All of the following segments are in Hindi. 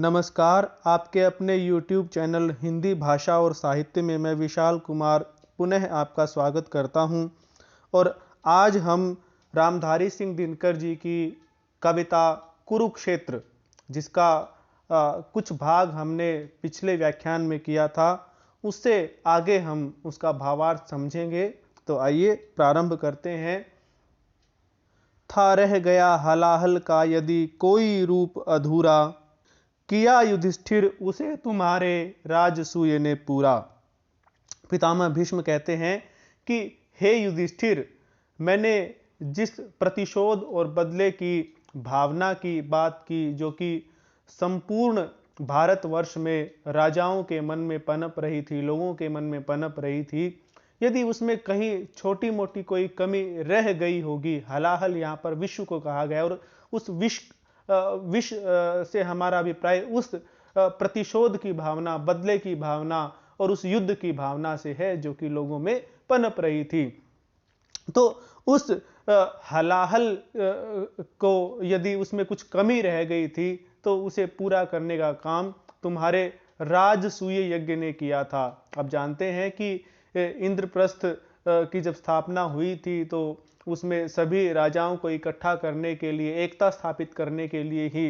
नमस्कार, आपके अपने YouTube चैनल हिंदी भाषा और साहित्य में मैं विशाल कुमार पुनः आपका स्वागत करता हूं। और आज हम रामधारी सिंह दिनकर जी की कविता कुरुक्षेत्र, जिसका कुछ भाग हमने पिछले व्याख्यान में किया था, उससे आगे हम उसका भावार्थ समझेंगे। तो आइए प्रारंभ करते हैं। था रह गया हलाहल का यदि कोई रूप अधूरा, किया युधिष्ठिर उसे तुम्हारे राजसूय ने पूरा। पितामह भीष्म कहते हैं कि हे युधिष्ठिर, मैंने जिस प्रतिशोध और बदले की भावना की बात की, जो कि संपूर्ण भारतवर्ष में राजाओं के मन में पनप रही थी, लोगों के मन में पनप रही थी, यदि उसमें कहीं छोटी मोटी कोई कमी रह गई होगी, हलाहल यहाँ पर विश्व को कहा गया, और उस विष से हमारा अभिप्राय उस प्रतिशोध की भावना, बदले की भावना और उस युद्ध की भावना से है जो कि लोगों में पनप रही थी। तो उस हलाहल को यदि उसमें कुछ कमी रह गई थी तो उसे पूरा करने का काम तुम्हारे राजसूय यज्ञ ने किया था। अब जानते हैं कि इंद्रप्रस्थ की जब स्थापना हुई थी तो उसमें सभी राजाओं को इकट्ठा करने के लिए, एकता स्थापित करने के लिए ही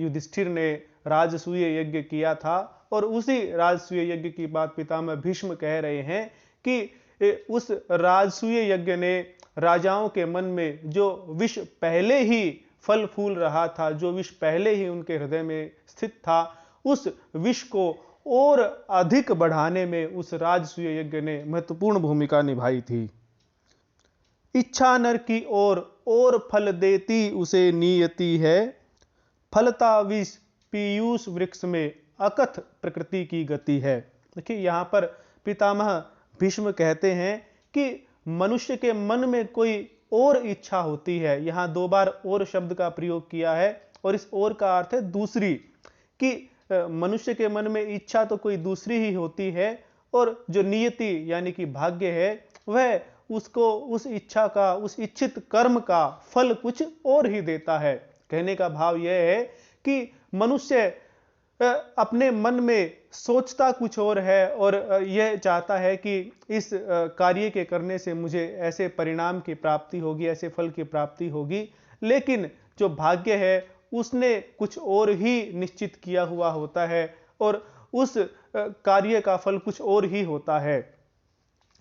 युधिष्ठिर ने राजसूय यज्ञ किया था। और उसी राजसूय यज्ञ की बात पितामह भीष्म कह रहे हैं कि उस राजसूय यज्ञ ने राजाओं के मन में जो विष पहले ही फल फूल रहा था, जो विष पहले ही उनके हृदय में स्थित था, उस विष को और अधिक बढ़ाने में उस राजसूय यज्ञ ने महत्वपूर्ण भूमिका निभाई थी। इच्छा नर की और फल देती उसे नियति है, फलता विष पीयूष वृक्ष में अकथ प्रकृति की गति है। देखिए, यहाँ पर पितामह भीष्म कहते हैं कि मनुष्य के मन में कोई और इच्छा होती है। यहाँ दो बार और शब्द का प्रयोग किया है, और इस और का अर्थ है दूसरी, कि मनुष्य के मन में इच्छा तो कोई दूसरी ही होती है, और जो नियति यानी कि भाग्य है, वह उसको उस इच्छा का, उस इच्छित कर्म का फल कुछ और ही देता है। कहने का भाव यह है कि मनुष्य अपने मन में सोचता कुछ और है और यह चाहता है कि इस कार्य के करने से मुझे ऐसे परिणाम की प्राप्ति होगी, ऐसे फल की प्राप्ति होगी, लेकिन जो भाग्य है उसने कुछ और ही निश्चित किया हुआ होता है और उस कार्य का फल कुछ और ही होता है।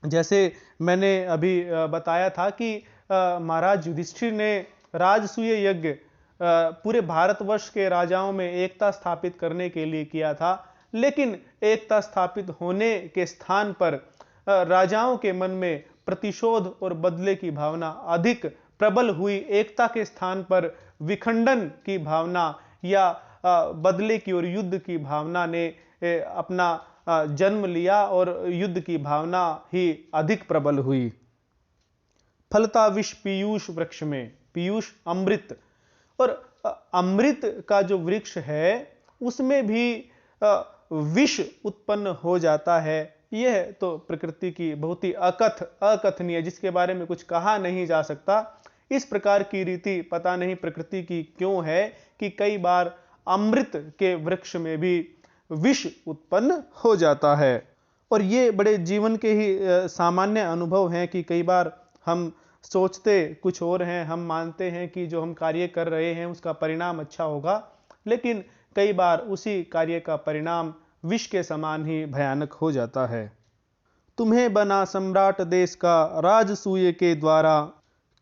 जैसे मैंने अभी बताया था कि महाराज युधिष्ठिर ने राजसूय यज्ञ पूरे भारतवर्ष के राजाओं में एकता स्थापित करने के लिए किया था, लेकिन एकता स्थापित होने के स्थान पर राजाओं के मन में प्रतिशोध और बदले की भावना अधिक प्रबल हुई। एकता के स्थान पर विखंडन की भावना या बदले की और युद्ध की भावना ने अपना जन्म लिया और युद्ध की भावना ही अधिक प्रबल हुई। फलता विष पीयूष वृक्ष में, पीयूष अमृत, और अमृत का जो वृक्ष है उसमें भी विष उत्पन्न हो जाता है। यह तो प्रकृति की बहुत ही अकथनीय, जिसके बारे में कुछ कहा नहीं जा सकता। इस प्रकार की रीति पता नहीं प्रकृति की क्यों है कि कई बार अमृत के वृक्ष में भी विष उत्पन्न हो जाता है। और ये बड़े जीवन के ही सामान्य अनुभव हैं कि कई बार हम सोचते कुछ और हैं, हम मानते हैं कि जो हम कार्य कर रहे हैं उसका परिणाम अच्छा होगा, लेकिन कई बार उसी कार्य का परिणाम विष के समान ही भयानक हो जाता है। तुम्हें बना सम्राट देश का राजसूय के द्वारा,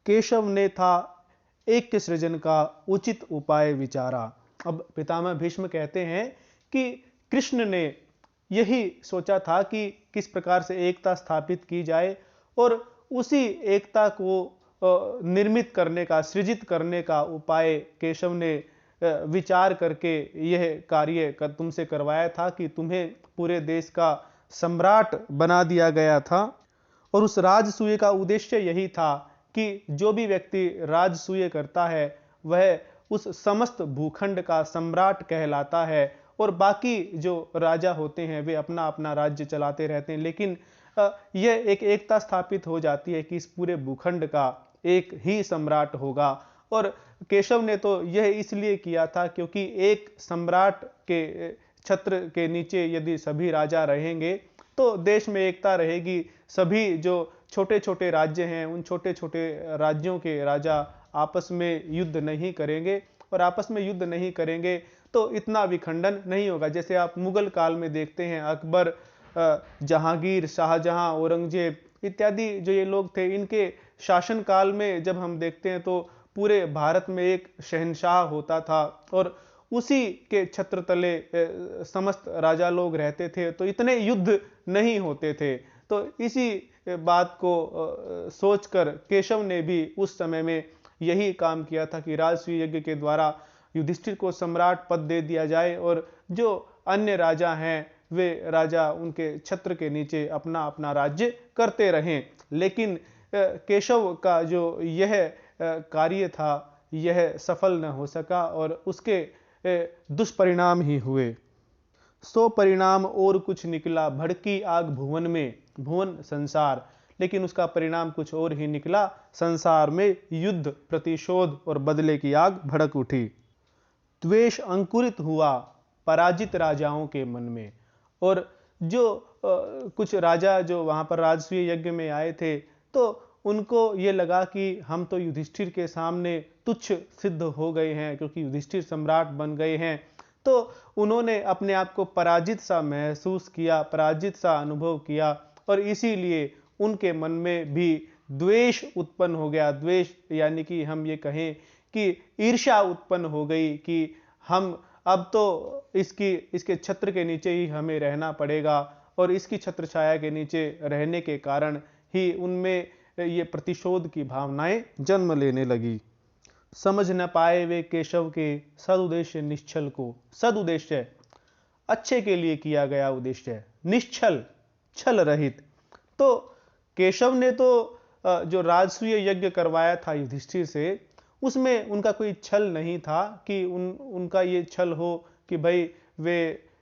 केशव ने था एक सृजन का उचित उपाय विचारा। अब पितामह भीष्म कहते हैं कि कृष्ण ने यही सोचा था कि किस प्रकार से एकता स्थापित की जाए, और उसी एकता को निर्मित करने का, सृजित करने का उपाय केशव ने विचार करके यह कार्य तुमसे करवाया था कि तुम्हें पूरे देश का सम्राट बना दिया गया था। और उस राजसूय का उद्देश्य यही था कि जो भी व्यक्ति राजसूय करता है वह उस समस्त भूखंड का सम्राट कहलाता है, और बाकी जो राजा होते हैं वे अपना अपना राज्य चलाते रहते हैं, लेकिन यह एक एकता स्थापित हो जाती है कि इस पूरे भूखंड का एक ही सम्राट होगा। और केशव ने तो यह इसलिए किया था क्योंकि एक सम्राट के छत्र के नीचे यदि सभी राजा रहेंगे तो देश में एकता रहेगी। सभी जो छोटे छोटे राज्य हैं उन छोटे छोटे राज्यों के राजा आपस में युद्ध नहीं करेंगे, और आपस में युद्ध नहीं करेंगे तो इतना विखंडन नहीं होगा। जैसे आप मुगल काल में देखते हैं, अकबर, जहांगीर, शाहजहां, औरंगजेब इत्यादि जो ये लोग थे, इनके शासन काल में जब हम देखते हैं तो पूरे भारत में एक शहंशाह होता था और उसी के छत्र तले समस्त राजा लोग रहते थे, तो इतने युद्ध नहीं होते थे। तो इसी बात को सोचकर केशव ने भी उस समय में यही काम किया था कि राजसूय यज्ञ के द्वारा युधिष्ठिर को सम्राट पद दे दिया जाए और जो अन्य राजा हैं वे राजा उनके छत्र के नीचे अपना अपना राज्य करते रहें। लेकिन केशव का जो यह कार्य था यह सफल न हो सका और उसके दुष्परिणाम ही हुए। सो परिणाम और कुछ निकला, भड़की आग भुवन में, भुवन संसार, लेकिन उसका परिणाम कुछ और ही निकला। संसार में युद्ध, प्रतिशोध और बदले की आग भड़क उठी। द्वेष अंकुरित हुआ पराजित राजाओं के मन में। और जो कुछ राजा जो वहां पर राजसूय यज्ञ में आए थे तो उनको ये लगा कि हम तो युधिष्ठिर के सामने तुच्छ सिद्ध हो गए हैं क्योंकि युधिष्ठिर सम्राट बन गए हैं। तो उन्होंने अपने आप को पराजित सा महसूस किया, पराजित सा अनुभव किया और इसीलिए उनके मन में भी द्वेष उत्पन्न हो गया। द्वेष यानी कि हम ये कहें कि ईर्ष्या उत्पन्न हो गई कि हम अब तो इसके छत्र के नीचे ही हमें रहना पड़ेगा और इसकी छत्र छाया के नीचे रहने के कारण ही उनमें ये प्रतिशोध की भावनाएं जन्म लेने लगी। समझ न पाए वे केशव के सदुद्देश्य निश्चल को। सदुद्देश्य अच्छे के लिए किया गया उद्देश्य, निश्चल छल रहित। तो केशव ने तो जो राजसूय यज्ञ करवाया था युधिष्ठिर से उसमें उनका कोई छल नहीं था कि उनका ये छल हो कि भाई वे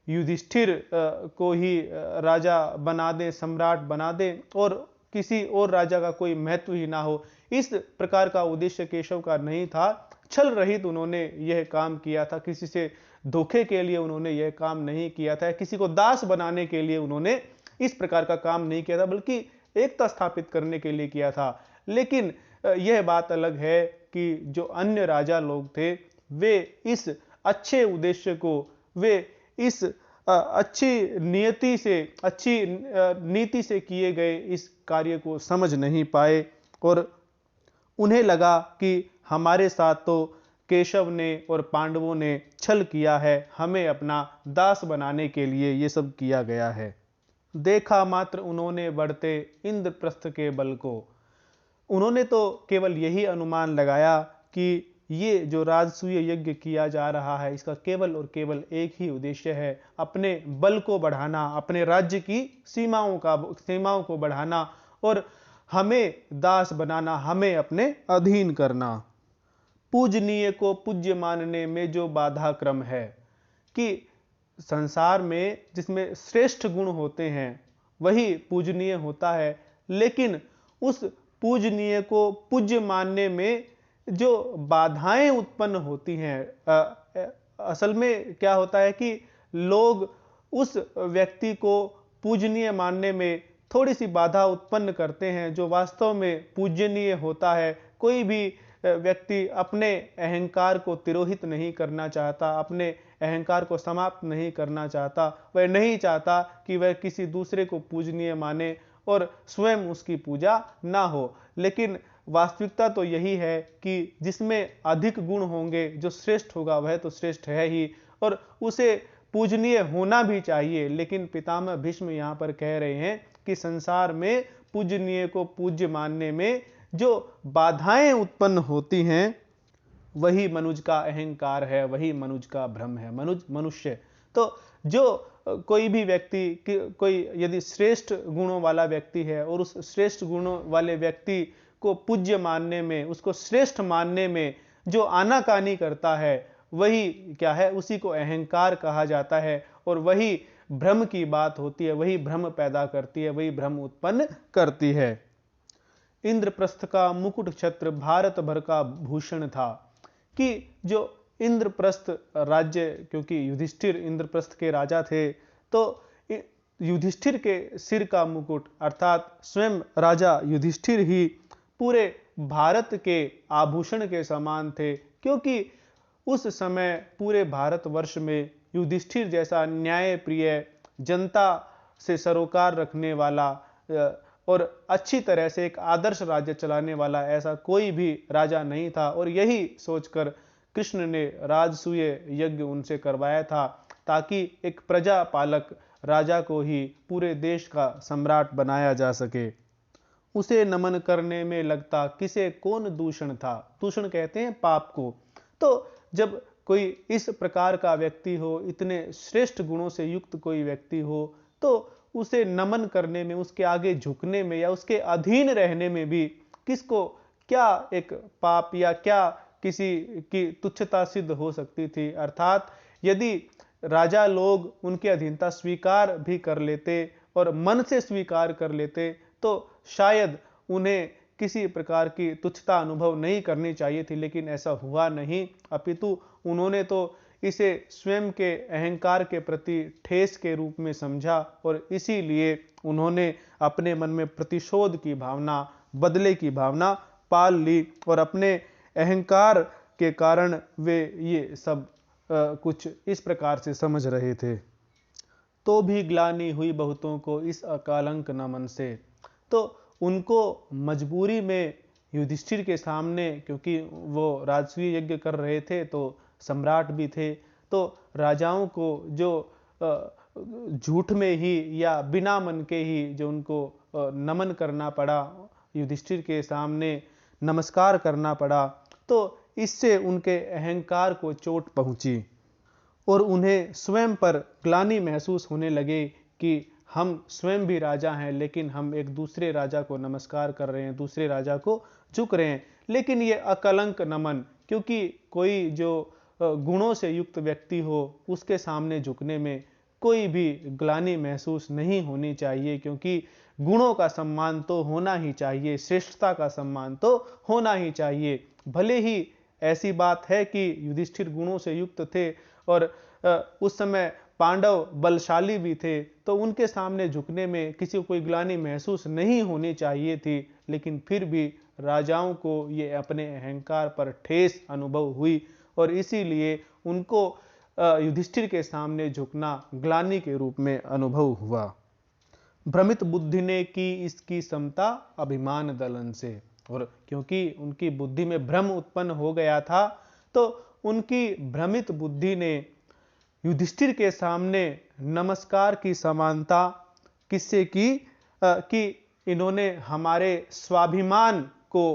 युधिष्ठिर को ही राजा बना दें, सम्राट बना दें और किसी और राजा का कोई महत्व ही ना हो। इस प्रकार का उद्देश्य केशव का नहीं था। छल रहित उन्होंने यह काम किया था। किसी से धोखे के लिए उन्होंने यह काम नहीं किया था, किसी को दास बनाने के लिए उन्होंने इस प्रकार का काम नहीं किया था, बल्कि एकता स्थापित करने के लिए किया था। लेकिन यह बात अलग है कि जो अन्य राजा लोग थे वे इस अच्छे उद्देश्य को, वे इस अच्छी नियति से, अच्छी नीति से किए गए इस कार्य को समझ नहीं पाए और उन्हें लगा कि हमारे साथ तो केशव ने और पांडवों ने छल किया है, हमें अपना दास बनाने के लिए ये सब किया गया है। देखा मात्र उन्होंने बढ़ते इंद्रप्रस्थ के बल को। उन्होंने तो केवल यही अनुमान लगाया कि ये जो राजसूय यज्ञ किया जा रहा है इसका केवल और केवल एक ही उद्देश्य है, अपने बल को बढ़ाना, अपने राज्य की सीमाओं को बढ़ाना और हमें दास बनाना, हमें अपने अधीन करना। पूजनीय को पूज्य मानने में जो बाधा क्रम है, कि संसार में जिसमें श्रेष्ठ गुण होते हैं वही पूजनीय होता है, लेकिन उस पूजनीय को पूज्य मानने में जो बाधाएं उत्पन्न होती हैं, असल में क्या होता है कि लोग उस व्यक्ति को पूजनीय मानने में थोड़ी सी बाधा उत्पन्न करते हैं जो वास्तव में पूजनीय होता है। कोई भी व्यक्ति अपने अहंकार को तिरोहित नहीं करना चाहता, अपने अहंकार को समाप्त नहीं करना चाहता। वह नहीं चाहता कि वह किसी दूसरे को पूजनीय माने और स्वयं उसकी पूजा ना हो। लेकिन वास्तविकता तो यही है कि जिसमें अधिक गुण होंगे, जो श्रेष्ठ होगा वह तो श्रेष्ठ है ही और उसे पूजनीय होना भी चाहिए। लेकिन पितामह भीष्म यहाँ पर कह रहे हैं कि संसार में पूजनीय को पूज्य मानने में जो बाधाएं उत्पन्न होती हैं वही मनुज का अहंकार है, वही मनुज का भ्रम है। मनुष्य तो जो कोई भी व्यक्ति, कोई यदि श्रेष्ठ गुणों वाला व्यक्ति है और उस श्रेष्ठ गुणों वाले व्यक्ति को पूज्य मानने में, उसको श्रेष्ठ मानने में जो आनाकानी करता है वही क्या है, उसी को अहंकार कहा जाता है और वही भ्रम की बात होती है, वही भ्रम पैदा करती है, वही भ्रम उत्पन्न करती है। इंद्रप्रस्थ का मुकुट छत्र भारत भर का भूषण था। कि जो इंद्रप्रस्थ राज्य, क्योंकि युधिष्ठिर इंद्रप्रस्थ के राजा थे, तो युधिष्ठिर के सिर का मुकुट अर्थात स्वयं राजा युधिष्ठिर ही पूरे भारत के आभूषण के समान थे, क्योंकि उस समय पूरे भारतवर्ष में युधिष्ठिर जैसा न्यायप्रिय, जनता से सरोकार रखने वाला और अच्छी तरह से एक आदर्श राज्य चलाने वाला ऐसा कोई भी राजा नहीं था। और यही सोचकर कृष्ण ने राजसूय यज्ञ उनसे करवाया था, ताकि एक प्रजा पालक राजा को ही पूरे देश का सम्राट बनाया जा सके। उसे नमन करने में लगता किसे कौन दूषण था। दूषण कहते हैं पाप को। तो जब कोई इस प्रकार का व्यक्ति हो, इतने श्रेष्ठ गुणों से युक्त कोई व्यक्ति हो, तो उसे नमन करने में, उसके आगे झुकने में या उसके अधीन रहने में भी किसको क्या एक पाप या क्या किसी की तुच्छता सिद्ध हो सकती थी। अर्थात यदि राजा लोग उनकी अधीनता स्वीकार भी कर लेते और मन से स्वीकार कर लेते, तो शायद उन्हें किसी प्रकार की तुच्छता अनुभव नहीं करनी चाहिए थी, लेकिन ऐसा हुआ नहीं। अपितु उन्होंने तो इसे स्वयं के अहंकार के प्रति ठेस के रूप में समझा और इसीलिए उन्होंने अपने मन में प्रतिशोध की भावना, बदले की भावना पाल ली और अपने अहंकार के कारण वे ये सब कुछ इस प्रकार से समझ रहे थे। तो भी ग्लानि हुई बहुतों को इस अकालंक नमन से। तो उनको मजबूरी में युधिष्ठिर के सामने, क्योंकि वो राजसूय यज्ञ कर रहे थे तो सम्राट भी थे, तो राजाओं को जो झूठ में ही या बिना मन के ही जो उनको नमन करना पड़ा, युधिष्ठिर के सामने नमस्कार करना पड़ा, तो इससे उनके अहंकार को चोट पहुंची और उन्हें स्वयं पर ग्लानि महसूस होने लगे कि हम स्वयं भी राजा हैं, लेकिन हम एक दूसरे राजा को नमस्कार कर रहे हैं, दूसरे राजा को झुक रहे हैं। लेकिन ये अकलंक नमन, क्योंकि कोई जो गुणों से युक्त व्यक्ति हो, उसके सामने झुकने में कोई भी ग्लानि महसूस नहीं होनी चाहिए, क्योंकि गुणों का सम्मान तो होना ही चाहिए, श्रेष्ठता का सम्मान तो होना ही चाहिए। भले ही ऐसी बात है कि युधिष्ठिर गुणों से युक्त थे और उस समय पांडव बलशाली भी थे, तो उनके सामने झुकने में किसी को कोई ग्लानि महसूस नहीं होनी चाहिए थी, लेकिन फिर भी राजाओं को ये अपने अहंकार पर ठेस अनुभव हुई और इसीलिए उनको युधिष्ठिर के सामने झुकना ग्लानि के रूप में अनुभव हुआ। भ्रमित बुद्धि ने की इसकी समता अभिमान दलन से। और क्योंकि उनकी बुद्धि में भ्रम उत्पन्न हो गया था, तो उनकी भ्रमित बुद्धि ने युधिष्ठिर के सामने नमस्कार की समानता किससे की कि इन्होंने हमारे स्वाभिमान को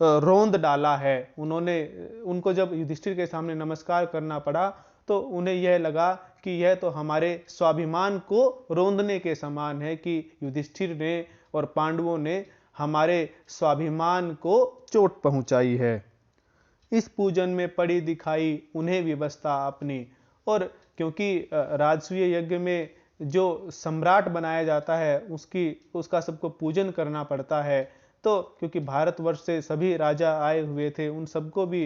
रौंद डाला है। उनको जब युधिष्ठिर के सामने नमस्कार करना पड़ा, तो उन्हें यह लगा कि यह तो हमारे स्वाभिमान को रौंदने के समान है कि युधिष्ठिर ने और पांडवों ने हमारे स्वाभिमान को चोट पहुंचाई है। इस पूजन में पड़ी दिखाई उन्हें विवशता अपनी। और क्योंकि राजसूय यज्ञ में जो सम्राट बनाया जाता है उसका सबको पूजन करना पड़ता है, तो क्योंकि भारतवर्ष से सभी राजा आए हुए थे, उन सबको भी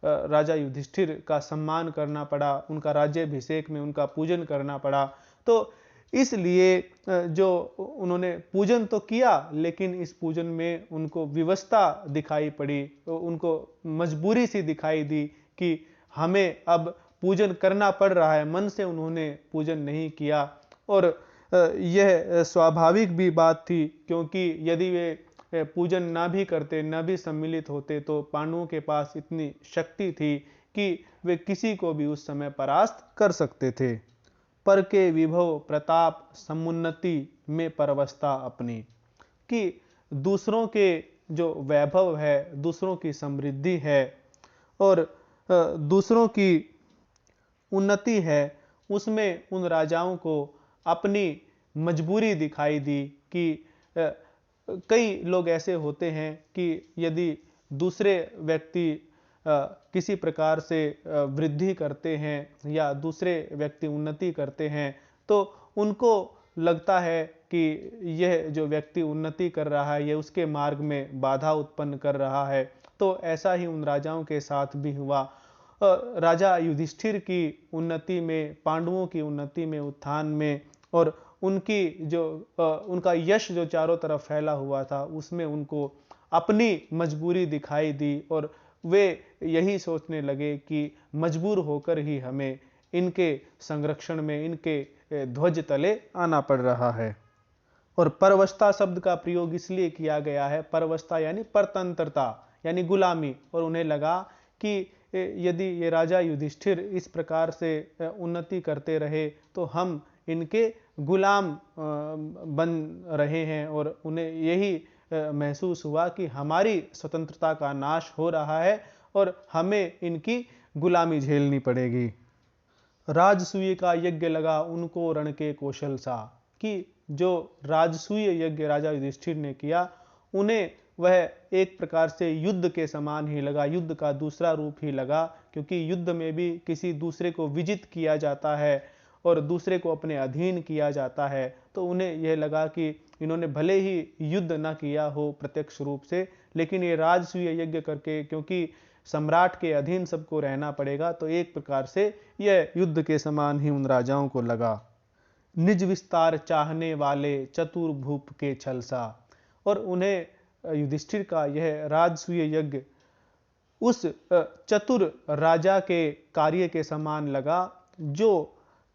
राजा युधिष्ठिर का सम्मान करना पड़ा, उनका राज्याभिषेक में उनका पूजन करना पड़ा। तो इसलिए जो उन्होंने पूजन तो किया, लेकिन इस पूजन में उनको विवशता दिखाई पड़ी, तो उनको मजबूरी सी दिखाई दी कि हमें अब पूजन करना पड़ रहा है। मन से उन्होंने पूजन नहीं किया और यह स्वाभाविक भी बात थी, क्योंकि यदि वे पूजन ना भी करते, ना भी सम्मिलित होते, तो पांडवों के पास इतनी शक्ति थी कि वे किसी को भी उस समय परास्त कर सकते थे। पर के विभव प्रताप समुन्नति में परवस्ता अपनी, कि दूसरों के जो वैभव है, दूसरों की समृद्धि है और दूसरों की उन्नति है, उसमें उन राजाओं को अपनी मजबूरी दिखाई दी कि कई लोग ऐसे होते हैं कि यदि दूसरे व्यक्ति किसी प्रकार से वृद्धि करते हैं या दूसरे व्यक्ति उन्नति करते हैं, तो उनको लगता है कि यह जो व्यक्ति उन्नति कर रहा है, यह उसके मार्ग में बाधा उत्पन्न कर रहा है, तो ऐसा ही उन राजाओं के साथ भी हुआ। राजा युधिष्ठिर की उन्नति में, पांडवों की उन्नति में, उत्थान में, और उनकी जो उनका यश जो चारों तरफ फैला हुआ था, उसमें उनको अपनी मजबूरी दिखाई दी और वे यही सोचने लगे कि मजबूर होकर ही हमें इनके संरक्षण में, इनके ध्वज तले आना पड़ रहा है। और परवशता शब्द का प्रयोग इसलिए किया गया है, परवशता यानी परतंत्रता यानी गुलामी, और उन्हें लगा कि यदि ये राजा युधिष्ठिर इस प्रकार से उन्नति करते रहे तो हम इनके गुलाम बन रहे हैं, और उन्हें यही महसूस हुआ कि हमारी स्वतंत्रता का नाश हो रहा है और हमें इनकी गुलामी झेलनी पड़ेगी। राजसूय का यज्ञ लगा उनको रण के कौशल सा, कि जो राजसूय यज्ञ राजा युधिष्ठिर ने किया, उन्हें वह एक प्रकार से युद्ध के समान ही लगा, युद्ध का दूसरा रूप ही लगा, क्योंकि युद्ध में भी किसी दूसरे को विजित किया जाता है और दूसरे को अपने अधीन किया जाता है। तो उन्हें यह लगा कि इन्होंने भले ही युद्ध न किया हो प्रत्यक्ष रूप से, लेकिन ये राजसूय यज्ञ करके, क्योंकि सम्राट के अधीन सबको रहना पड़ेगा, तो एक प्रकार से यह युद्ध के समान ही उन राजाओं को लगा। निज विस्तार चाहने वाले चतुर भूप के छलसा, और उन्हें युधिष्ठिर का यह राजसूय यज्ञ उस चतुर राजा के कार्य के समान लगा, जो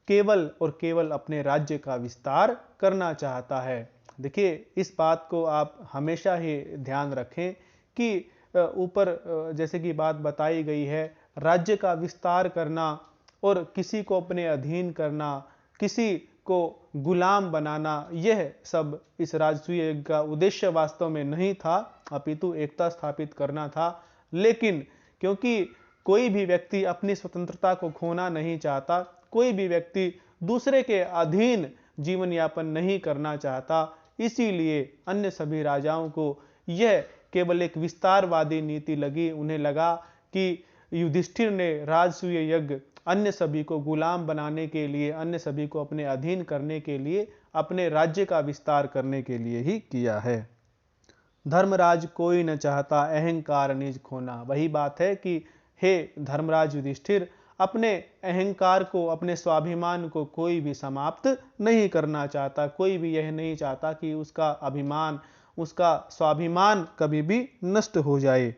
केवल और केवल अपने राज्य का विस्तार करना चाहता है। देखिए, इस बात को आप हमेशा ही ध्यान रखें कि ऊपर जैसे कि बात बताई गई है, राज्य का विस्तार करना और किसी को अपने अधीन करना, किसी को गुलाम बनाना, यह सब इस राजसूय यज्ञ का उद्देश्य वास्तव में नहीं था, अपितु एकता स्थापित करना था। लेकिन क्योंकि कोई भी व्यक्ति अपनी स्वतंत्रता को खोना नहीं चाहता, कोई भी व्यक्ति दूसरे के अधीन जीवन यापन नहीं करना चाहता, इसीलिए अन्य सभी राजाओं को यह केवल एक विस्तारवादी नीति लगी। उन्हें लगा कि युधिष्ठिर ने राजसूय यज्ञ अन्य सभी को गुलाम बनाने के लिए, अन्य सभी को अपने अधीन करने के लिए, अपने राज्य का विस्तार करने के लिए ही किया है। धर्मराज कोई न चाहता अहंकार निज खोना। वही बात है कि हे धर्मराज युधिष्ठिर, अपने अहंकार को, अपने स्वाभिमान को कोई भी समाप्त नहीं करना चाहता। कोई भी यह नहीं चाहता कि उसका अभिमान, उसका स्वाभिमान कभी भी नष्ट हो जाए।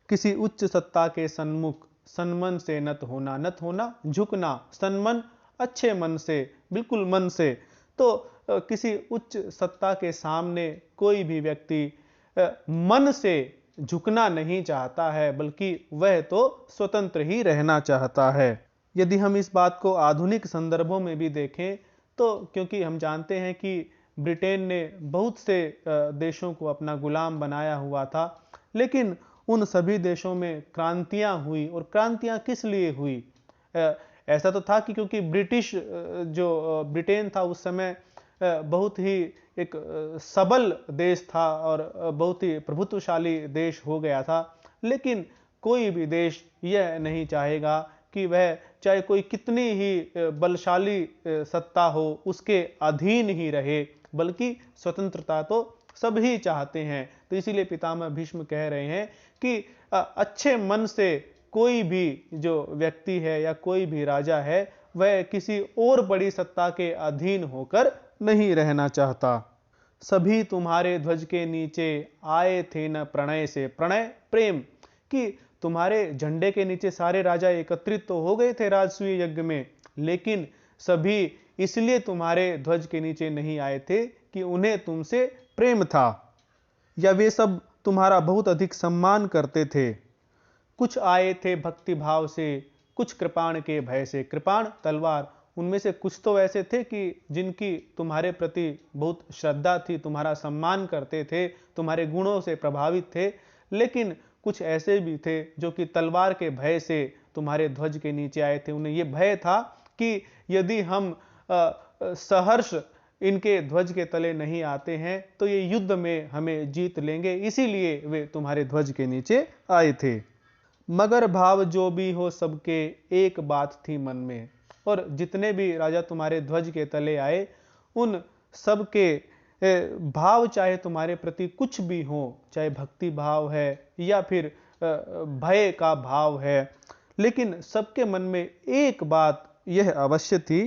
किसी उच्च सत्ता के सन्मुख सन्मन से नत होना, नत होना झुकना, सन्मन अच्छे मन से, बिल्कुल मन से। तो किसी उच्च सत्ता के सामने कोई भी व्यक्ति मन से झुकना नहीं चाहता है, बल्कि वह तो स्वतंत्र ही रहना चाहता है। यदि हम इस बात को आधुनिक संदर्भों में भी देखें, तो क्योंकि हम जानते हैं कि ब्रिटेन ने बहुत से देशों को अपना गुलाम बनाया हुआ था, लेकिन उन सभी देशों में क्रांतियां हुई। और क्रांतियां किस लिए हुई? ऐसा तो था कि क्योंकि जो ब्रिटेन था उस समय बहुत ही एक सबल देश था और बहुत ही प्रभुत्वशाली देश हो गया था। लेकिन कोई भी देश यह नहीं चाहेगा कि वह चाहे कोई कितनी ही बलशाली सत्ता हो, उसके अधीन ही रहे, बल्कि स्वतंत्रता तो सभी चाहते हैं। तो इसीलिए पितामह भीष्म कह रहे हैं कि अच्छे मन से कोई भी जो व्यक्ति है या कोई भी राजा है, वह किसी और बड़ी सत्ता के अधीन होकर नहीं रहना चाहता। सभी तुम्हारे ध्वज के नीचे आए थे न प्रणय से। प्रणय प्रेम, कि तुम्हारे झंडे के नीचे सारे राजा एकत्रित तो हो गए थे राजसूय यज्ञ में, लेकिन सभी इसलिए तुम्हारे ध्वज के नीचे नहीं आए थे कि उन्हें तुमसे प्रेम था, या वे सब तुम्हारा बहुत अधिक सम्मान करते थे। कुछ आए थे भक्ति भाव से, कुछ कृपाण के भय से। कृपाण तलवार, उनमें से कुछ तो ऐसे थे कि जिनकी तुम्हारे प्रति बहुत श्रद्धा थी, तुम्हारा सम्मान करते थे, तुम्हारे गुणों से प्रभावित थे। लेकिन कुछ ऐसे भी थे जो कि तलवार के भय से तुम्हारे ध्वज के नीचे आए थे। उन्हें यह भय था कि यदि हम सहर्ष इनके ध्वज के तले नहीं आते हैं तो ये युद्ध में हमें जीत लेंगे, इसीलिए वे तुम्हारे ध्वज के नीचे आए थे। मगर भाव जो भी हो सबके एक बात थी मन में। और जितने भी राजा तुम्हारे ध्वज के तले आए, उन सब के भाव चाहे तुम्हारे प्रति कुछ भी हो, चाहे भक्ति भाव है या फिर भय का भाव है। लेकिन सबके मन में एक बात यह अवश्य थी,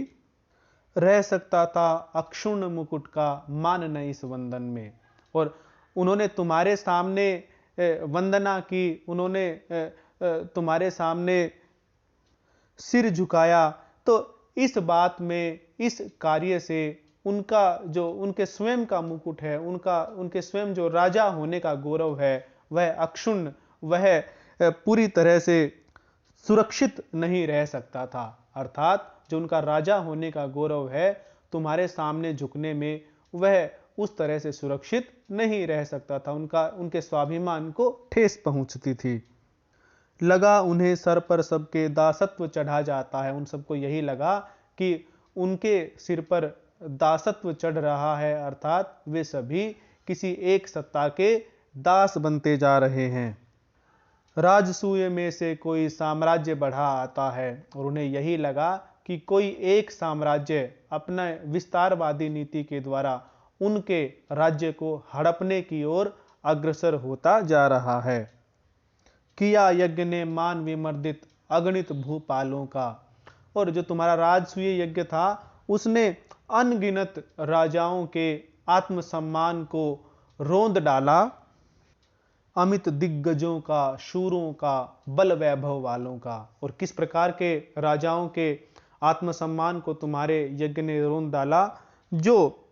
रह सकता था अक्षुण्ण मुकुट का मान न इस वंदन में। और उन्होंने तुम्हारे सामने वंदना की, उन्होंने तुम्हारे सामने सिर झुकाया, तो इस बात में, इस कार्य से उनका जो उनके स्वयं का मुकुट है, उनके स्वयं जो राजा होने का गौरव है, वह अक्षुण्ण, वह पूरी तरह से सुरक्षित नहीं रह सकता था। अर्थात जो उनका राजा होने का गौरव है, तुम्हारे सामने झुकने में वह उस तरह से सुरक्षित नहीं रह सकता था। उनके स्वाभिमान को ठेस पहुंचती थी। लगा उन्हें सर पर सबके दासत्व चढ़ा जाता है। उन सबको यही लगा कि उनके सिर पर दासत्व चढ़ रहा है, अर्थात वे सभी किसी एक सत्ता के दास बनते जा रहे हैं। राजसूय में से कोई साम्राज्य बढ़ा आता है, और उन्हें यही लगा कि कोई एक साम्राज्य अपने विस्तारवादी नीति के द्वारा उनके राज्य को हड़पने की ओर अग्रसर होता जा रहा है। किया यज्ञ ने मान विमर्दित अगणित भूपालों का। और जो तुम्हारा राजसूय यज्ञ था, उसने अनगिनत राजाओं के आत्मसम्मान को रोंद डाला, अमित दिग्गजों का, शूरों का, बल वैभव वालों का। और किस प्रकार के राजाओं के आत्मसम्मान को तुम्हारे यज्ञ ने रोंद डाला? जो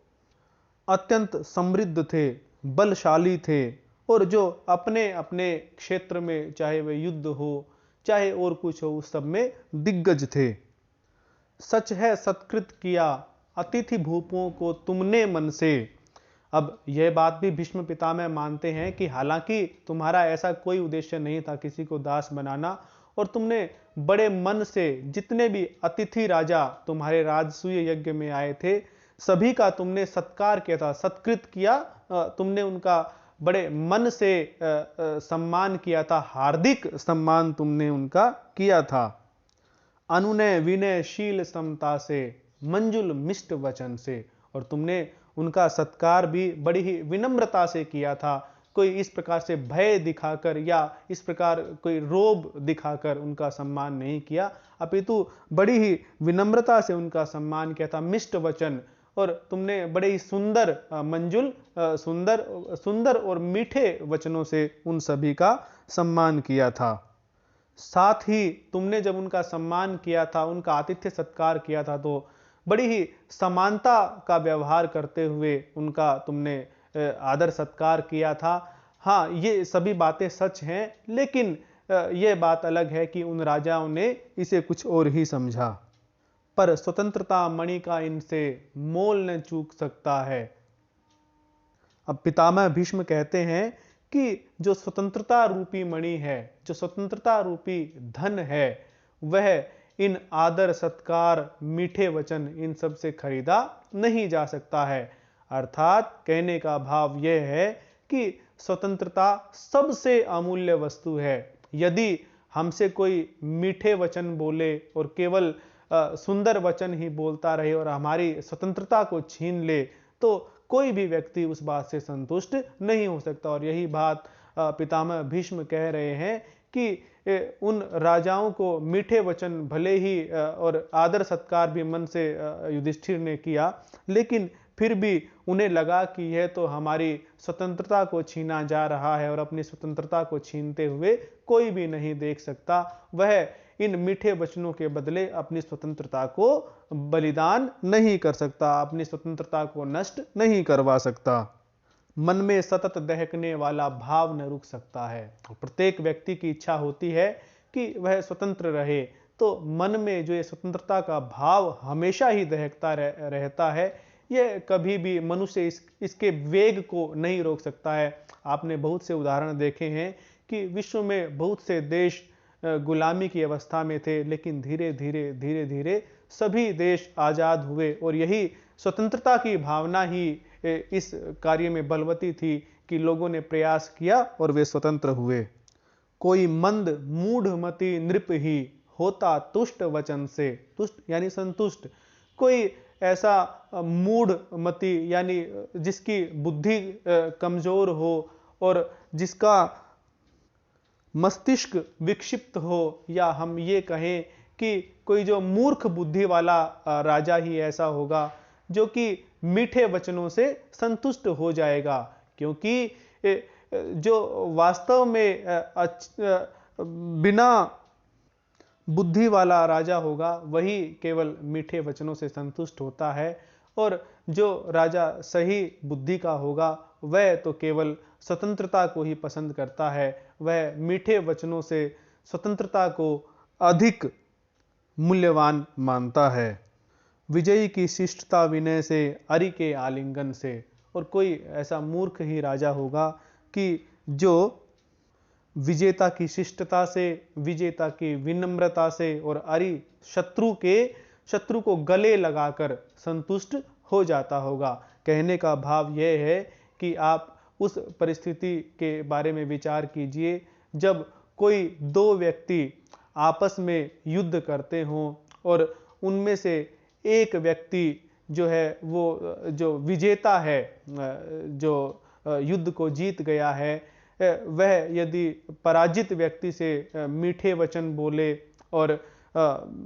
अत्यंत समृद्ध थे, बलशाली थे, और जो अपने अपने क्षेत्र में, चाहे वह युद्ध हो, चाहे और कुछ हो, उस सब में दिग्गज थे। सच है सत्कृत किया अतिथि भूपों को तुमने मन से। अब यह बात भी भीष्म पितामह मानते हैं कि हालांकि तुम्हारा ऐसा कोई उद्देश्य नहीं था किसी को दास बनाना, और तुमने बड़े मन से जितने भी अतिथि राजा तुम्हारे राजसूय यज्ञ में आए थे, सभी का तुमने सत्कार किया था, सत्कृत किया, तुमने उनका बड़े मन से सम्मान किया था, हार्दिक सम्मान तुमने उनका किया था। अनुनय विनय शील समता से, मंजुल मिष्ट वचन से। और तुमने उनका सत्कार भी बड़ी ही विनम्रता से किया था। कोई इस प्रकार से भय दिखाकर या इस प्रकार कोई रोब दिखाकर उनका सम्मान नहीं किया, अपितु बड़ी ही विनम्रता से उनका सम्मान किया था, मिष्ट वचन। और तुमने बड़े ही सुंदर, मंजुल, सुंदर और मीठे वचनों से उन सभी का सम्मान किया था। साथ ही तुमने जब उनका सम्मान किया था, उनका आतिथ्य सत्कार किया था, तो बड़ी ही समानता का व्यवहार करते हुए उनका तुमने आदर सत्कार किया था। हाँ, ये सभी बातें सच हैं, लेकिन यह बात अलग है कि उन राजाओं ने इसे कुछ और ही समझा। पर स्वतंत्रता मणि का इनसे मोल न चूक सकता है। अब पितामह भीष्म कहते हैं कि जो स्वतंत्रता रूपी मणि है, जो स्वतंत्रता रूपी धन है, वह इन आदर सत्कार, मीठे वचन, इन सब से खरीदा नहीं जा सकता है। अर्थात कहने का भाव यह है कि स्वतंत्रता सबसे अमूल्य वस्तु है। यदि हमसे कोई मीठे वचन बोले और केवल सुंदर वचन ही बोलता रहे और हमारी स्वतंत्रता को छीन ले, तो कोई भी व्यक्ति उस बात से संतुष्ट नहीं हो सकता। और यही बात पितामह भीष्म कह रहे हैं कि उन राजाओं को मीठे वचन भले ही और आदर सत्कार भी मन से युधिष्ठिर ने किया, लेकिन फिर भी उन्हें लगा कि यह तो हमारी स्वतंत्रता को छीना जा रहा है, और अपनी स्वतंत्रता को छीनते हुए कोई भी नहीं देख सकता। वह इन मीठे वचनों के बदले अपनी स्वतंत्रता को बलिदान नहीं कर सकता, अपनी स्वतंत्रता को नष्ट नहीं करवा सकता। मन में सतत दहकने वाला भाव न रुक सकता है। प्रत्येक व्यक्ति की इच्छा होती है कि वह स्वतंत्र रहे, तो मन में जो ये स्वतंत्रता का भाव हमेशा ही दहकता रहता है, यह कभी भी मनुष्य इसके वेग को नहीं रोक सकता है। आपने बहुत से उदाहरण देखे हैं कि विश्व में बहुत से देश गुलामी की अवस्था में थे, लेकिन धीरे धीरे सभी देश आजाद हुए, और यही स्वतंत्रता की भावना ही इस कार्य में बलवती थी कि लोगों ने प्रयास किया और वे स्वतंत्र हुए। कोई मंद मूढ़मति नृप ही होता तुष्ट वचन से। तुष्ट यानी संतुष्ट। कोई ऐसा मूढ़मति यानी जिसकी बुद्धि कमजोर हो और जिसका मस्तिष्क विक्षिप्त हो, या हम ये कहें कि कोई जो मूर्ख बुद्धि वाला राजा ही ऐसा होगा जो कि मीठे वचनों से संतुष्ट हो जाएगा। क्योंकि जो वास्तव में बिना बुद्धि वाला राजा होगा वही केवल मीठे वचनों से संतुष्ट होता है, और जो राजा सही बुद्धि का होगा वह तो केवल स्वतंत्रता को ही पसंद करता है। वह मीठे वचनों से स्वतंत्रता को अधिक मूल्यवान मानता है। विजयी की शिष्टता विनय से, अरि के आलिंगन से। और कोई ऐसा मूर्ख ही राजा होगा कि जो विजेता की शिष्टता से, विजेता की विनम्रता से और अरि शत्रु को गले लगाकर संतुष्ट हो जाता होगा। कहने का भाव यह है कि आप उस परिस्थिति के बारे में विचार कीजिए जब कोई दो व्यक्ति आपस में युद्ध करते हों और उनमें से एक व्यक्ति जो है वो जो विजेता है, जो युद्ध को जीत गया है, वह यदि पराजित व्यक्ति से मीठे वचन बोले और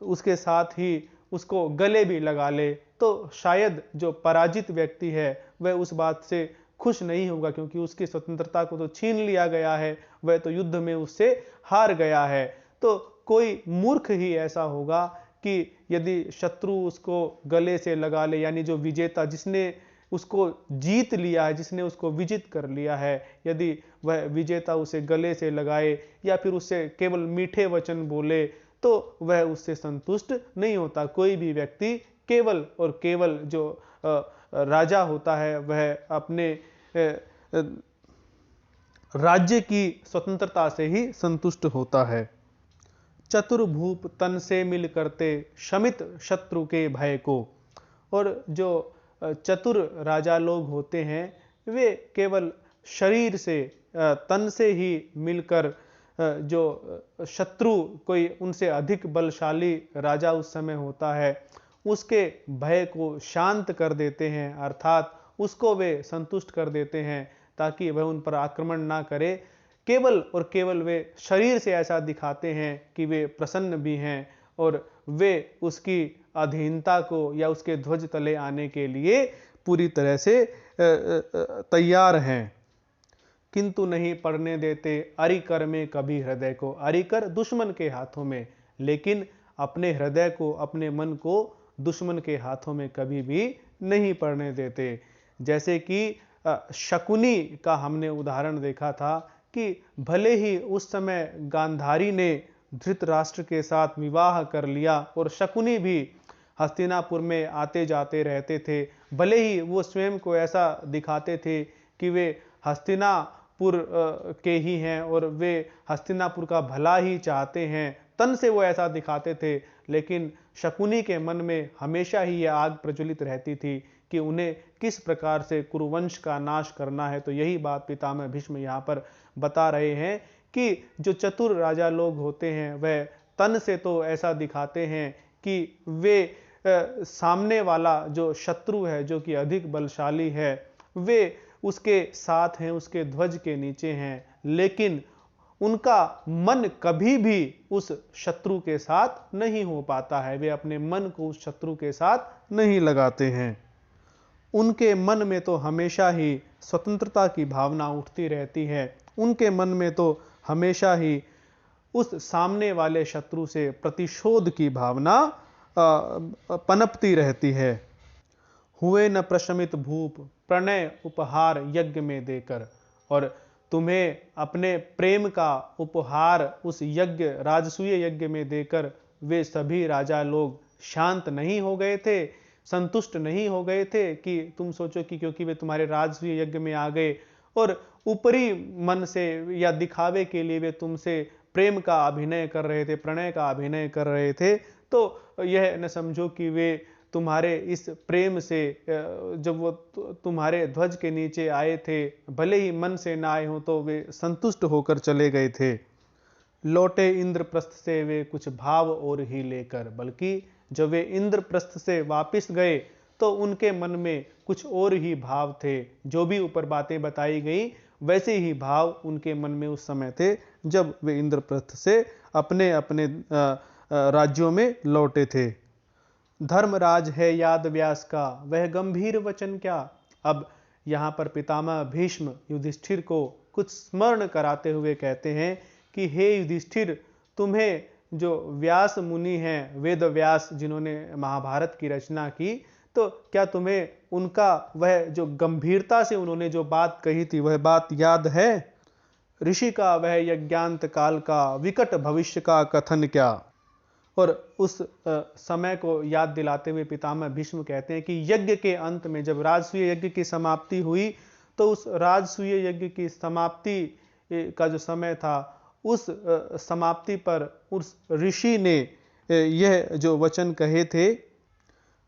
उसके साथ ही उसको गले भी लगा ले, तो शायद जो पराजित व्यक्ति है वह उस बात से खुश नहीं होगा, क्योंकि उसकी स्वतंत्रता को तो छीन लिया गया है, वह तो युद्ध में उससे हार गया है। तो कोई मूर्ख ही ऐसा होगा कि यदि शत्रु उसको गले से लगा ले, यानी जो विजेता जिसने उसको जीत लिया है, जिसने उसको विजित कर लिया है, यदि वह विजेता उसे गले से लगाए या फिर उससे केवल मीठे वचन बोले, तो वह उससे संतुष्ट नहीं होता। कोई भी व्यक्ति केवल और केवल जो राजा होता है वह अपने राज्य की स्वतंत्रता से ही संतुष्ट होता है। चतुर्भूप तन से मिल करते, शमित शत्रु के भय को। और जो चतुर राजा लोग होते हैं वे केवल शरीर से, तन से ही मिलकर जो शत्रु कोई उनसे अधिक बलशाली राजा उस समय होता है उसके भय को शांत कर देते हैं, अर्थात उसको वे संतुष्ट कर देते हैं ताकि वह उन पर आक्रमण ना करे। केवल और केवल वे शरीर से ऐसा दिखाते हैं कि वे प्रसन्न भी हैं और वे उसकी अधीनता को या उसके ध्वज तले आने के लिए पूरी तरह से तैयार हैं, किंतु नहीं पड़ने देते अरिकर में कभी हृदय को। अरिकर दुश्मन के हाथों में, लेकिन अपने हृदय को, अपने मन को दुश्मन के हाथों में कभी भी नहीं पड़ने देते। जैसे कि शकुनी का हमने उदाहरण देखा था कि भले ही उस समय गांधारी ने धृतराष्ट्र के साथ विवाह कर लिया और शकुनी भी हस्तिनापुर में आते जाते रहते थे, भले ही वो स्वयं को ऐसा दिखाते थे कि वे हस्तिनापुर के ही हैं और वे हस्तिनापुर का भला ही चाहते हैं, तन से वो ऐसा दिखाते थे, लेकिन शकुनी के मन में हमेशा ही यह आग प्रज्वलित रहती थी कि उन्हें किस प्रकार से कुरुवंश का नाश करना है। तो यही बात पितामह भीष्म यहाँ पर बता रहे हैं कि जो चतुर राजा लोग होते हैं वह तन से तो ऐसा दिखाते हैं कि वे सामने वाला जो शत्रु है, जो कि अधिक बलशाली है, वे उसके साथ हैं, उसके ध्वज के नीचे हैं, लेकिन उनका मन कभी भी उस शत्रु के साथ नहीं हो पाता है। वे अपने मन को उस शत्रु के साथ नहीं लगाते हैं। उनके मन में तो हमेशा ही स्वतंत्रता की भावना उठती रहती है। उनके मन में तो हमेशा ही उस सामने वाले शत्रु से प्रतिशोध की भावना पनपती रहती है। हुए न प्रशमित भूप, प्रणय उपहार यज्ञ में देकर। और तुम्हें अपने प्रेम का उपहार उस यज्ञ, राजसूय यज्ञ में देकर वे सभी राजा लोग शांत नहीं हो गए थे, संतुष्ट नहीं हो गए थे कि तुम सोचो कि क्योंकि वे तुम्हारे राजसूय यज्ञ में आ गए और ऊपरी मन से या दिखावे के लिए वे तुमसे प्रेम का अभिनय कर रहे थे, प्रणय का अभिनय कर रहे थे, तो यह न समझो कि वे तुम्हारे इस प्रेम से, जब वो तुम्हारे ध्वज के नीचे आए थे, भले ही मन से ना आए हों तो वे संतुष्ट होकर चले गए थे। लौटे इंद्रप्रस्थ से वे कुछ भाव और ही लेकर, बल्कि जब वे इंद्रप्रस्थ से वापस गए तो उनके मन में कुछ और ही भाव थे। जो भी ऊपर बातें बताई गई वैसे ही भाव उनके मन में उस समय थे जब वे इंद्रप्रस्थ से अपने अपने राज्यों में लौटे थे। धर्मराज है याद व्यास का, वह गंभीर वचन क्या। अब यहाँ पर पितामह भीष्म युधिष्ठिर को कुछ स्मरण कराते हुए कहते हैं कि हे युधिष्ठिर, तुम्हें जो व्यास मुनि हैं, वेद व्यास जिन्होंने महाभारत की रचना की, तो क्या तुम्हें उनका वह जो गंभीरता से उन्होंने जो बात कही थी वह बात याद है। ऋषि का वह यज्ञांत काल का, विकट भविष्य का कथन क्या। और उस समय को याद दिलाते हुए पितामह भीष्म कहते हैं कि यज्ञ के अंत में जब राजसूय यज्ञ की समाप्ति हुई, तो उस राजसूय यज्ञ की समाप्ति का जो समय था, उस समाप्ति पर उस ऋषि ने यह जो वचन कहे थे,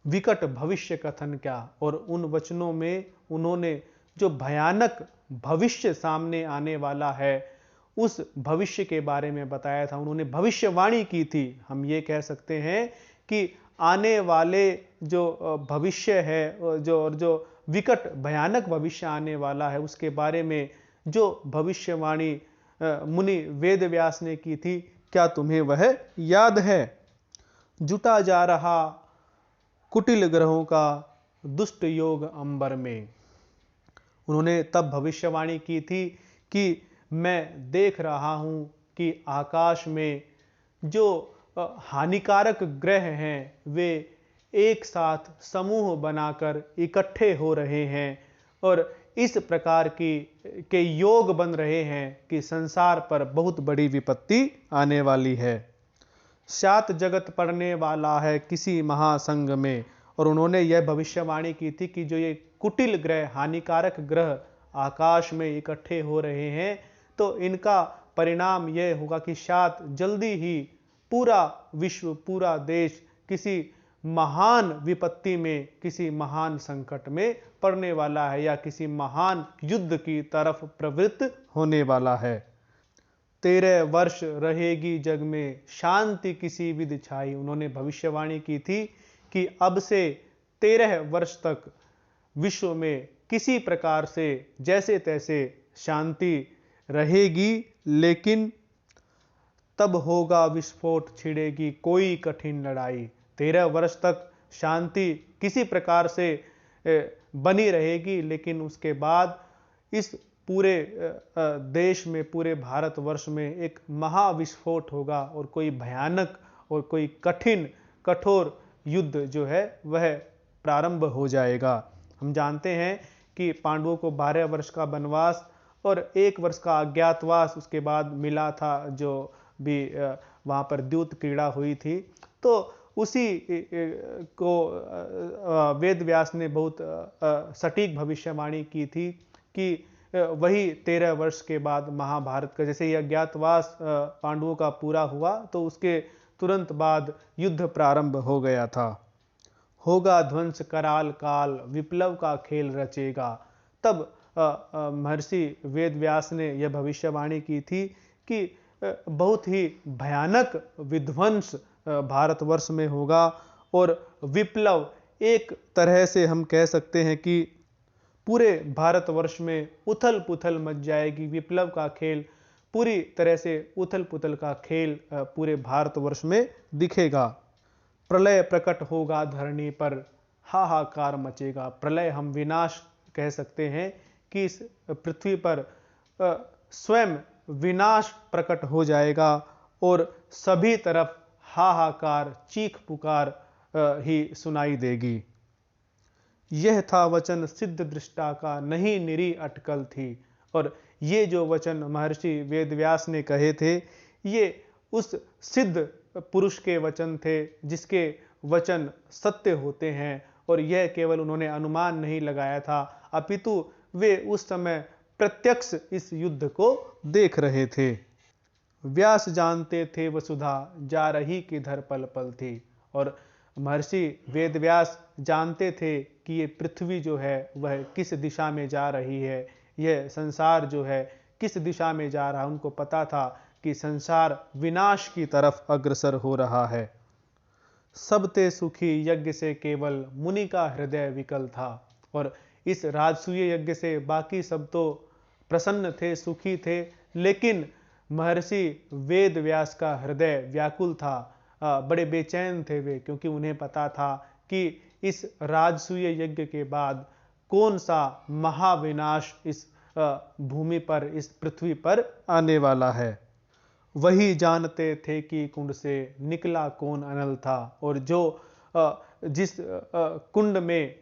विकट भविष्य कथन क्या। और उन वचनों में उन्होंने जो भयानक भविष्य सामने आने वाला है उस भविष्य के बारे में बताया था। उन्होंने भविष्यवाणी की थी। हम ये कह सकते हैं कि आने वाले जो भविष्य है, जो विकट भयानक भविष्य आने वाला है, उसके बारे में जो भविष्यवाणी मुनि वेद व्यास ने की थी, क्या तुम्हें वह याद है। जुटा जा रहा कुटिल ग्रहों का दुष्ट योग अंबर में। उन्होंने तब भविष्यवाणी की थी कि मैं देख रहा हूं कि आकाश में जो हानिकारक ग्रह हैं वे एक साथ समूह बनाकर इकट्ठे हो रहे हैं और इस प्रकार के योग बन रहे हैं कि संसार पर बहुत बड़ी विपत्ति आने वाली है। सात जगत पड़ने वाला है किसी महासंग में। और उन्होंने यह भविष्यवाणी की थी कि जो ये कुटिल ग्रह, हानिकारक ग्रह आकाश में इकट्ठे हो रहे हैं, तो इनका परिणाम यह होगा कि शायद जल्दी ही पूरा विश्व, पूरा देश किसी महान विपत्ति में, किसी महान संकट में पड़ने वाला है या किसी महान युद्ध की तरफ प्रवृत्त होने वाला है। 13 वर्ष रहेगी जग में शांति किसी विधि छाई। उन्होंने भविष्यवाणी की थी कि अब से 13 वर्ष तक विश्व में किसी प्रकार से जैसे तैसे शांति रहेगी, लेकिन तब होगा विस्फोट, छिड़ेगी कोई कठिन लड़ाई। 13 वर्ष तक शांति किसी प्रकार से बनी रहेगी, लेकिन उसके बाद इस पूरे देश में, पूरे भारतवर्ष में एक महाविस्फोट होगा और कोई भयानक और कोई कठिन कठोर युद्ध जो है वह प्रारंभ हो जाएगा। हम जानते हैं कि पांडवों को 12 वर्ष का वनवास और 1 वर्ष का अज्ञातवास उसके बाद मिला था, जो भी वहाँ पर द्यूत क्रीड़ा हुई थी। तो उसी को वेद व्यास ने बहुत सटीक भविष्यवाणी की थी कि वही 13 वर्ष के बाद महाभारत का, जैसे ही अज्ञातवास पांडवों का पूरा हुआ तो उसके तुरंत बाद युद्ध प्रारंभ हो गया था। होगा ध्वंस कराल काल, विप्लव का खेल रचेगा। तब महर्षि वेद व्यास ने यह भविष्यवाणी की थी कि बहुत ही भयानक विध्वंस भारतवर्ष में होगा और विप्लव, एक तरह से हम कह सकते हैं कि पूरे भारतवर्ष में उथल पुथल मच जाएगी। विप्लव का खेल, पूरी तरह से उथल पुथल का खेल पूरे भारतवर्ष में दिखेगा। प्रलय प्रकट होगा धरणी पर, हाहाकार मचेगा। प्रलय हम विनाश कह सकते हैं कि इस पृथ्वी पर स्वयं विनाश प्रकट हो जाएगा और सभी तरफ हाहाकार, चीख पुकार ही सुनाई देगी। यह था वचन सिद्ध दृष्टा का, नहीं निरी अटकल थी। और ये जो वचन महर्षि वेदव्यास ने कहे थे, ये उस सिद्ध पुरुष के वचन थे जिसके वचन सत्य होते हैं। और यह केवल उन्होंने अनुमान नहीं लगाया था, अपितु वे उस समय प्रत्यक्ष इस युद्ध को देख रहे थे। व्यास जानते थे वसुधा, जा रही किधर पल पल थी। और महर्षि वेदव्यास जानते थे कि ये पृथ्वी जो है वह किस दिशा में जा रही है, यह संसार जो है किस दिशा में जा रहा है। उनको पता था कि संसार विनाश की तरफ अग्रसर हो रहा है। सब ते सुखी यज्ञ से केवल, मुनि का हृदय विकल था। और इस राजसूय यज्ञ से बाकी सब तो प्रसन्न थे, सुखी थे, लेकिन महर्षि वेद व्यास का हृदय व्याकुल था। बड़े बेचैन थे वे, क्योंकि उन्हें पता था कि इस राजसूय यज्ञ के बाद कौन सा महाविनाश इस भूमि पर, इस पृथ्वी पर आने वाला है। वही जानते थे कि कुंड से निकला कौन अनल था, और जो जिस कुंड में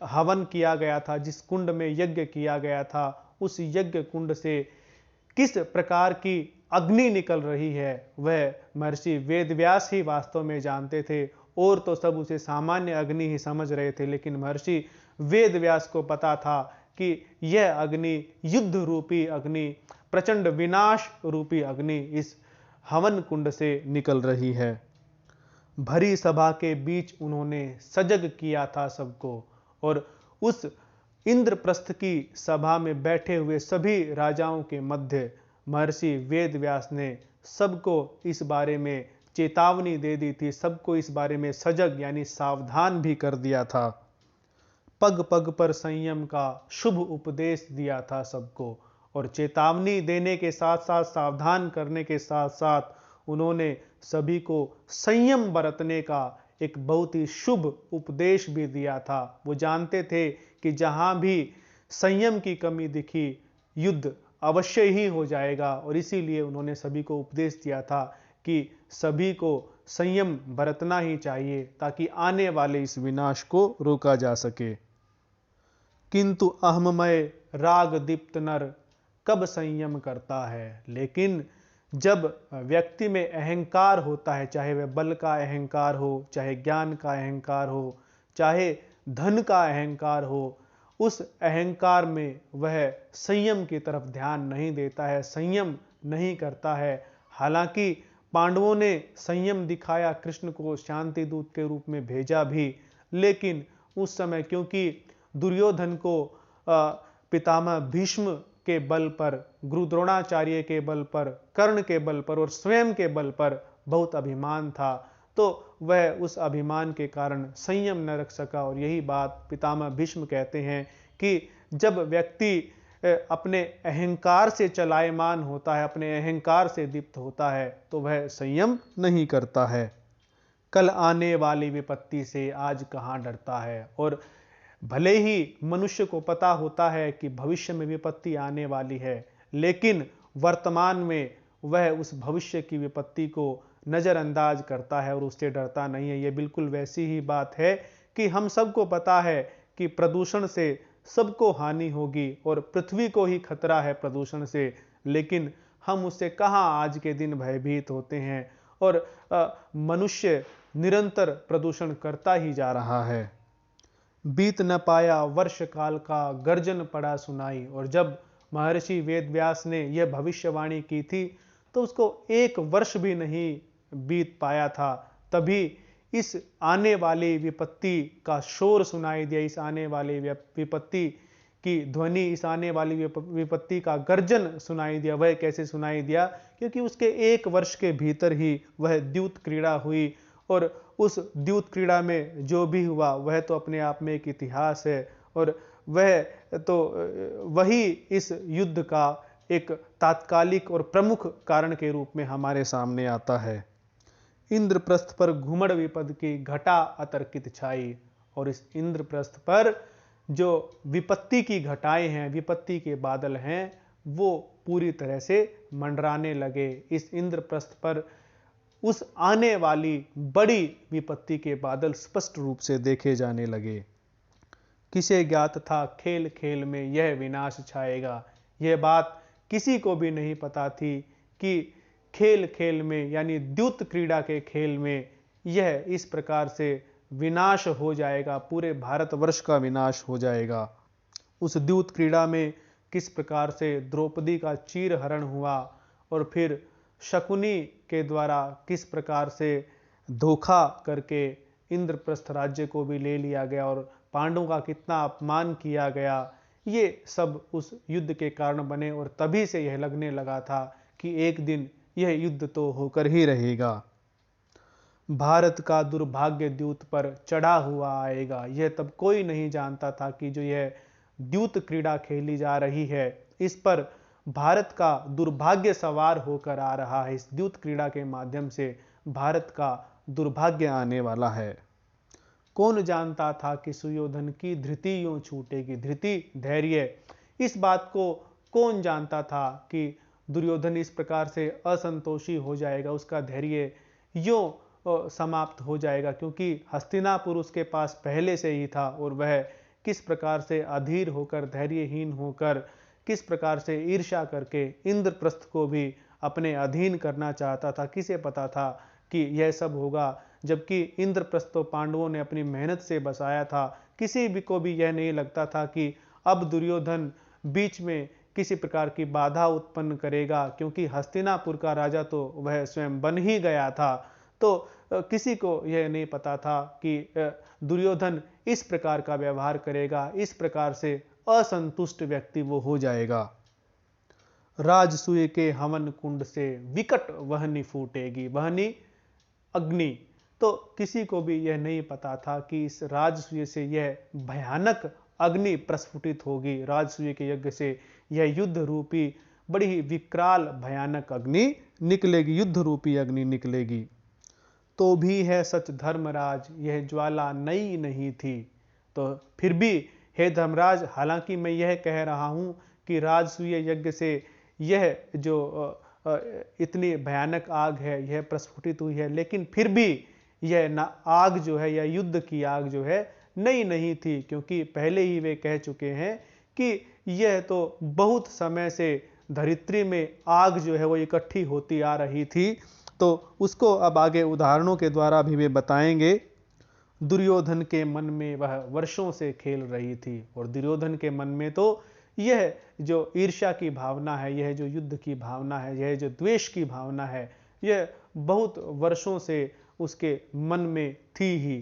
हवन किया गया था, जिस कुंड में यज्ञ किया गया था, उस यज्ञ कुंड से किस प्रकार की अग्नि निकल रही है, वह महर्षि वेदव्यास ही वास्तव में जानते थे। और तो सब उसे सामान्य अग्नि ही समझ रहे थे, लेकिन महर्षि वेदव्यास को पता था कि यह अग्नि युद्ध रूपी अग्नि, प्रचंड विनाश रूपी अग्नि इस हवन कुंड से निकल रही है। भरी सभा के बीच उन्होंने सजग किया था सबको, और उस इंद्रप्रस्थ की सभा में बैठे हुए सभी राजाओं के मध्य महर्षि वेदव्यास ने सबको इस बारे में चेतावनी दे दी थी, सबको इस बारे में सजग यानी सावधान भी कर दिया था। पग पग पर संयम का शुभ उपदेश दिया था सबको, और चेतावनी देने के साथ साथ, सावधान करने के साथ साथ उन्होंने सभी को संयम बरतने का एक बहुत ही शुभ उपदेश भी दिया था। वो जानते थे कि जहां भी संयम की कमी दिखी, युद्ध अवश्य ही हो जाएगा, और इसीलिए उन्होंने सभी को उपदेश दिया था कि सभी को संयम बरतना ही चाहिए, ताकि आने वाले इस विनाश को रोका जा सके। किंतु अहममय राग दीप्त नर कब संयम करता है। लेकिन जब व्यक्ति में अहंकार होता है, चाहे वह बल का अहंकार हो, चाहे ज्ञान का अहंकार हो, चाहे धन का अहंकार हो, उस अहंकार में वह संयम की तरफ ध्यान नहीं देता है, संयम नहीं करता है। हालांकि पांडवों ने संयम दिखाया, कृष्ण को शांति दूत के रूप में भेजा भी, लेकिन उस समय क्योंकि दुर्योधन को पितामह भीष्म के बल पर, गुरु द्रोणाचार्य के बल पर, कर्ण के बल पर और स्वयं के बल पर बहुत अभिमान था, तो वह उस अभिमान के कारण संयम न रख सका। और यही बात पितामह भीष्म कहते हैं कि जब व्यक्ति अपने अहंकार से चलायमान होता है, अपने अहंकार से दीप्त होता है, तो वह संयम नहीं करता है। कल आने वाली विपत्ति से आज कहाँ डरता है। और भले ही मनुष्य को पता होता है कि भविष्य में विपत्ति आने वाली है, लेकिन वर्तमान में वह उस भविष्य की विपत्ति को नज़रअंदाज करता है और उससे डरता नहीं है। यह बिल्कुल वैसी ही बात है कि हम सबको पता है कि प्रदूषण से सबको हानि होगी और पृथ्वी को ही खतरा है प्रदूषण से, लेकिन हम उससे कहाँ आज के दिन भयभीत होते हैं, और मनुष्य निरंतर प्रदूषण करता ही जा रहा है। बीत न पाया वर्ष काल का गर्जन पड़ा सुनाई। और जब महर्षि वेदव्यास ने यह भविष्यवाणी की थी, तो उसको एक वर्ष भी नहीं बीत पाया था, तभी इस आने वाली विपत्ति का शोर सुनाई दिया, इस आने वाली विपत्ति की ध्वनि, इस आने वाली विपत्ति का गर्जन सुनाई दिया। वह कैसे सुनाई दिया? क्योंकि उसके एक वर्ष के भीतर ही वह द्यूत क्रीड़ा हुई, और उस द्यूत क्रीड़ा में जो भी हुआ वह तो अपने आप में एक इतिहास है, और वह तो वही इस युद्ध का एक तात्कालिक और प्रमुख कारण के रूप में हमारे सामने आता है। इंद्रप्रस्थ पर घुमड़ विपद की घटा अतर्कित छाई। और इस इंद्रप्रस्थ पर जो विपत्ति की घटाएं हैं, विपत्ति के बादल हैं, वो पूरी तरह से मंडराने लगे। इस इंद्रप्रस्थ पर उस आने वाली बड़ी विपत्ति के बादल स्पष्ट रूप से देखे जाने लगे। किसे ज्ञात था खेल खेल में यह विनाश छाएगा। यह बात किसी को भी नहीं पता थी कि खेल खेल में यानी द्यूत क्रीड़ा के खेल में यह इस प्रकार से विनाश हो जाएगा, पूरे भारतवर्ष का विनाश हो जाएगा। उस द्यूत क्रीड़ा में किस प्रकार से द्रौपदी का चीरहरण हुआ, और फिर शकुनी के द्वारा किस प्रकार से धोखा करके इंद्रप्रस्थ राज्य को भी ले लिया गया, और पांडवों का कितना अपमान किया गया, ये सब उस युद्ध के कारण बने। और तभी से यह लगने लगा था कि एक दिन यह युद्ध तो होकर ही रहेगा। भारत का दुर्भाग्य द्यूत पर चढ़ा हुआ आएगा। यह तब कोई नहीं जानता था कि जो यह द्यूत क्रीड़ा खेली जा रही है, इस पर भारत का दुर्भाग्य सवार होकर आ रहा है। इस द्यूत क्रीड़ा के माध्यम से भारत का दुर्भाग्य आने वाला है। कौन जानता था कि सुयोधन की धृति यूं छूटेगी। धृति, धैर्य, इस बात को कौन जानता था कि दुर्योधन इस प्रकार से असंतोषी हो जाएगा, उसका धैर्य यूं समाप्त हो जाएगा, क्योंकि हस्तिनापुर उसके पास पहले से ही था और वह किस प्रकार से अधीर होकर, धैर्यहीन होकर, किस प्रकार से ईर्ष्या करके इंद्रप्रस्थ को भी अपने अधीन करना चाहता था। किसे पता था कि यह सब होगा, जबकि इंद्रप्रस्थ तो पांडवों ने अपनी मेहनत से बसाया था। किसी भी को भी यह नहीं लगता था कि अब दुर्योधन बीच में किसी प्रकार की बाधा उत्पन्न करेगा, क्योंकि हस्तिनापुर का राजा तो वह स्वयं बन ही गया था। तो किसी को यह नहीं पता था कि दुर्योधन इस प्रकार का व्यवहार करेगा, इस प्रकार से असंतुष्ट व्यक्ति वो हो जाएगा। राजसूय के हवन कुंड से विकट वहनी फूटेगी। वहनी, अग्नि। तो किसी को भी यह नहीं पता था कि इस राजसूय से यह भयानक अग्नि प्रस्फुटित होगी। राजसूय के यज्ञ से यह युद्ध रूपी बड़ी ही विकराल भयानक अग्नि निकलेगी, युद्ध रूपी अग्नि निकलेगी। तो भी है सच धर्मराज, यह ज्वाला नई नहीं थी। तो फिर भी हे धर्मराज, हालांकि मैं यह कह रहा हूं कि राजसूय यज्ञ से यह जो इतनी भयानक आग है यह प्रस्फुटित हुई है, लेकिन फिर भी यह आग जो है, यह युद्ध की आग जो है नई नहीं थी, क्योंकि पहले ही वे कह चुके हैं कि यह तो बहुत समय से धरित्री में आग जो है वो इकट्ठी होती आ रही थी। तो उसको अब आगे उदाहरणों के द्वारा भी वे बताएंगे। दुर्योधन के मन में वह वर्षों से खेल रही थी, और दुर्योधन के मन में तो यह जो ईर्ष्या की भावना है, यह जो युद्ध की भावना है, यह जो द्वेष की भावना है, यह बहुत वर्षों से उसके मन में थी ही।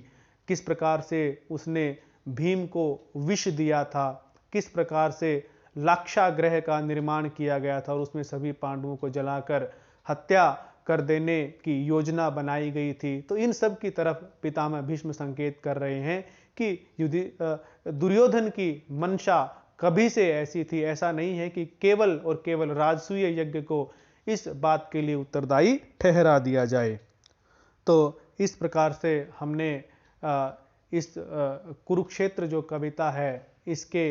किस प्रकार से उसने भीम को विष दिया था, किस प्रकार से लाक्षागृह का निर्माण किया गया था और उसमें सभी पांडवों को जलाकर हत्या कर देने की योजना बनाई गई थी। तो इन सब की तरफ पितामह भीष्म संकेत कर रहे हैं कि दुर्योधन की मंशा कभी से ऐसी थी। ऐसा नहीं है कि केवल और केवल राजसूय यज्ञ को इस बात के लिए उत्तरदायी ठहरा दिया जाए। तो इस प्रकार से हमने इस कुरुक्षेत्र जो कविता है इसके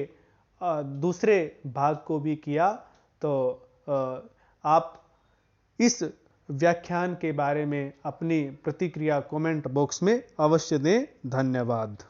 दूसरे भाग को भी किया। तो आप इस व्याख्यान के बारे में अपनी प्रतिक्रिया कमेंट बॉक्स में अवश्य दें। धन्यवाद।